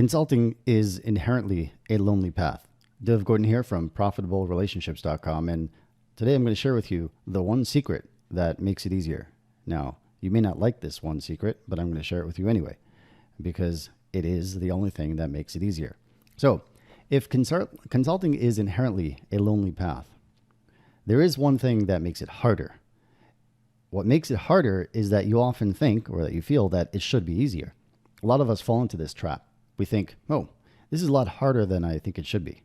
Consulting is inherently a lonely path. Dov Gordon here from ProfitableRelationships.com, and today I'm going to share with you the one secret that makes it easier. Now, you may not like this one secret, but I'm going to share it with you anyway, because it is the only thing that makes it easier. So, if consulting is inherently a lonely path, there is one thing that makes it harder. What makes it harder is that you often think, or that you feel, that it should be easier. A lot of us fall into this trap. We think, oh, this is a lot harder than I think it should be.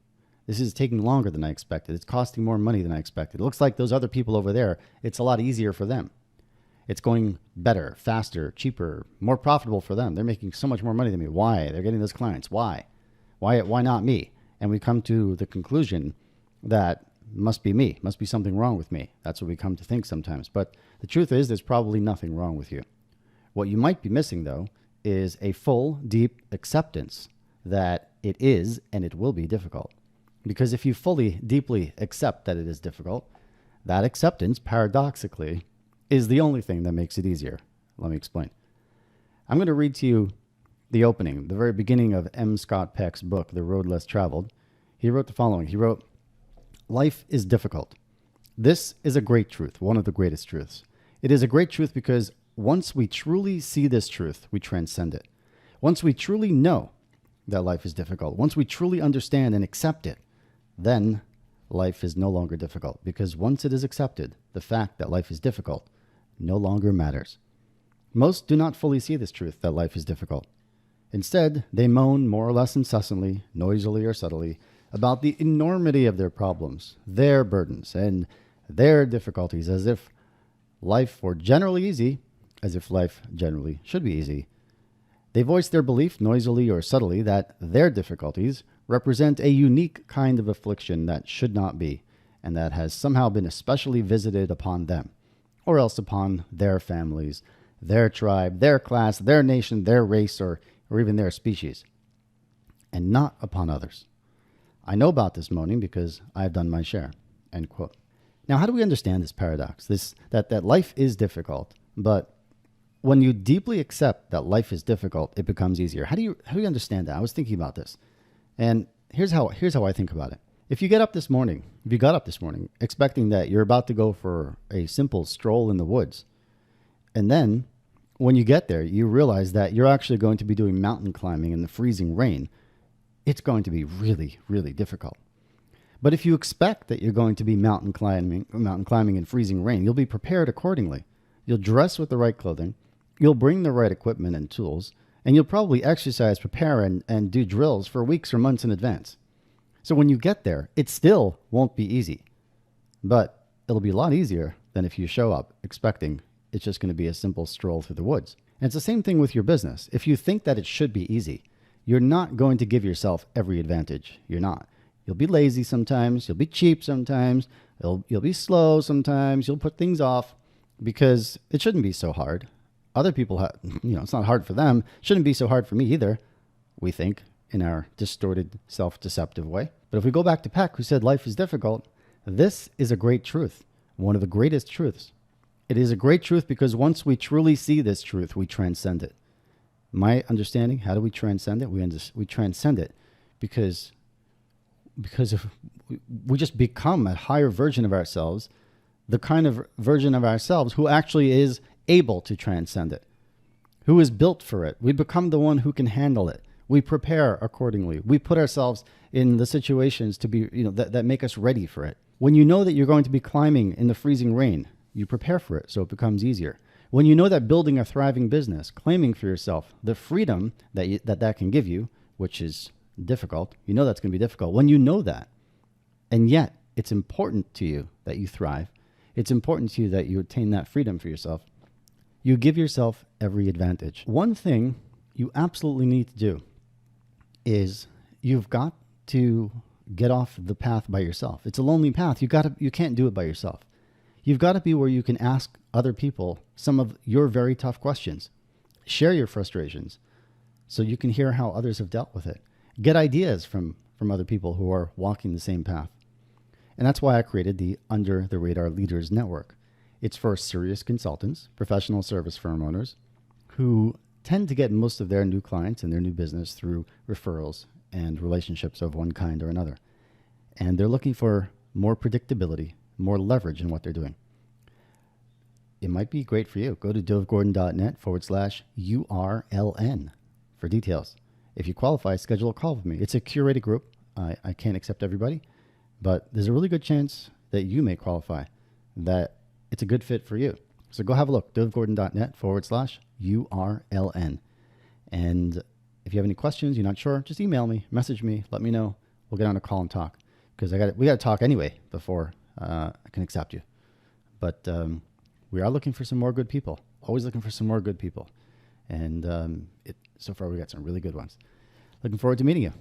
This is taking longer than I expected. It's costing more money than I expected. It looks like those other people over there, it's a lot easier for them. It's going better, faster, cheaper, more profitable for them. They're making so much more money than me. Why? They're getting those clients. Why? Why not me? And we come to the conclusion that must be me, must be something wrong with me. That's what we come to think sometimes. But the truth is, there's probably nothing wrong with you. What you might be missing, though, is a full, deep acceptance that it is and it will be difficult. Because if you fully, deeply accept that it is difficult, that acceptance, paradoxically, is the only thing that makes it easier. Let me explain. I'm going to read to you the opening, the very beginning of M. Scott Peck's book, The Road Less Traveled. He wrote the following. He wrote, "Life is difficult. This is a great truth, one of the greatest truths. It is a great truth because once we truly see this truth, we transcend it. Once we truly know that life is difficult, once we truly understand and accept it, then life is no longer difficult, because once it is accepted, the fact that life is difficult no longer matters. Most do not fully see this truth that life is difficult. Instead, they moan more or less incessantly, noisily or subtly, about the enormity of their problems, their burdens, and their difficulties, as if life were generally easy, as if life generally should be easy. They voice their belief, noisily or subtly, that their difficulties represent a unique kind of affliction that should not be, and that has somehow been especially visited upon them, or else upon their families, their tribe, their class, their nation, their race, or even their species, and not upon others. I know about this moaning because I have done my share." End quote. Now, how do we understand this paradox? That life is difficult, but when you deeply accept that life is difficult, it becomes easier. How do you understand that? I was thinking about this, and here's how I think about it. If you got up this morning expecting that you're about to go for a simple stroll in the woods, and then when you get there, you realize that you're actually going to be doing mountain climbing in the freezing rain, it's going to be really, really difficult. But if you expect that you're going to be mountain climbing in freezing rain, you'll be prepared accordingly. You'll dress with the right clothing, you'll bring the right equipment and tools, and you'll probably exercise, prepare, and do drills for weeks or months in advance. So when you get there, it still won't be easy, but it'll be a lot easier than if you show up expecting it's just going to be a simple stroll through the woods. And it's the same thing with your business. If you think that it should be easy, you're not going to give yourself every advantage. You're not. You'll be lazy sometimes. You'll be cheap sometimes. You'll be slow sometimes. You'll put things off because it shouldn't be so hard. Other people, it's not hard for them. Shouldn't be so hard for me either, we think, in our distorted, self-deceptive way. But if we go back to Peck, who said life is difficult, this is a great truth, one of the greatest truths. It is a great truth because once we truly see this truth, we transcend it. My understanding, how do we transcend it? We transcend it because if we just become a higher version of ourselves, the kind of version of ourselves who actually is able to transcend it, who is built for it. We become the one who can handle it. We prepare accordingly. We put ourselves in the situations to be, that make us ready for it. When you know that you're going to be climbing in the freezing rain, you prepare for it so it becomes easier. When you know that building a thriving business, claiming for yourself the freedom that can give you, which is difficult, that's going to be difficult. When you know that, and yet it's important to you that you thrive, it's important to you that you attain that freedom for yourself, you give yourself every advantage. One thing you absolutely need to do is you've got to get off the path by yourself. It's a lonely path. You can't do it by yourself. You've got to be where you can ask other people some of your very tough questions. Share your frustrations so you can hear how others have dealt with it. Get ideas from other people who are walking the same path. And that's why I created the Under the Radar Leaders Network. It's for serious consultants, professional service firm owners who tend to get most of their new clients and their new business through referrals and relationships of one kind or another. And they're looking for more predictability, more leverage in what they're doing. It might be great for you. Go to dovgordon.net/URLN for details. If you qualify, schedule a call with me. It's a curated group. I can't accept everybody, but there's a really good chance that you may qualify, that it's a good fit for you. So go have a look, dovgordon.net/URLN. And if you have any questions, you're not sure, just email me, message me, let me know. We'll get on a call and talk, because we got to talk anyway before I can accept you. But we are looking for some more good people, always looking for some more good people. And so far we got some really good ones. Looking forward to meeting you.